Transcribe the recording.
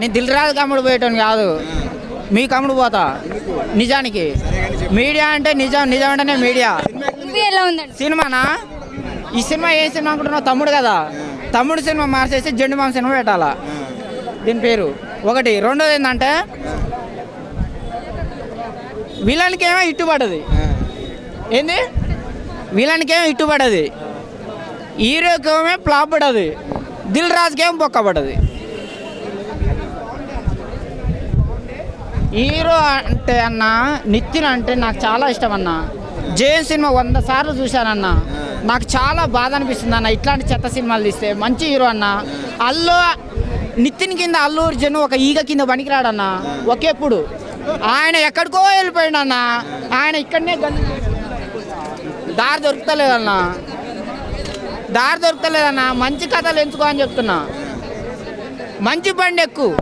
నేను దిల్ రాజుకి అమ్ముడు పోయేటోని కాదు, మీకు అమ్ముడు పోతా. నిజానికి మీడియా అంటే నిజం, నిజం అంటేనే మీడియా. మూవీ ఎలా ఉందండి? సినిమానా? ఈ సినిమా ఏ సినిమా అనుకుంటున్నావు? తమ్ముడు కదా, తమ్ముడు సినిమా మార్చేసి జెండు మామ సినిమా పెట్టాలా దీని పేరు. ఒకటి. రెండోది ఏంటంటే విలన్కి ఏమో ఇట్టుపడ్డది. ఏంది? విలన్కి ఏమో ఇట్టుపడ్డది, హీరోకి ఏమో ఫ్లాప్ పడ్డది, దిల్ రాజుకి ఏమో బొక్క పడ్డది. హీరో అంటే అన్న నితిన్ అంటే నాకు చాలా ఇష్టం అన్న. జైన్ సినిమా 100 సార్లు చూశానన్న. నాకు చాలా బాధ అనిపిస్తుంది అన్న ఇట్లాంటి చెత్త సినిమాలు తీస్తే. మంచి హీరో అన్న. నితిన్ కింద అల్లు అర్జున్ ఒక ఈగ కింద పనికిరాడన్న. ఒకేప్పుడు ఆయన ఎక్కడికో వెళ్ళిపోయాడు అన్న. ఆయన ఇక్కడనే దారి దొరుకుతలేదన్న, దారి దొరుకుతలేదన్న. మంచి కథలు ఎంచుకో అని చెప్తున్నా. మంచి బండి ఎక్కువ.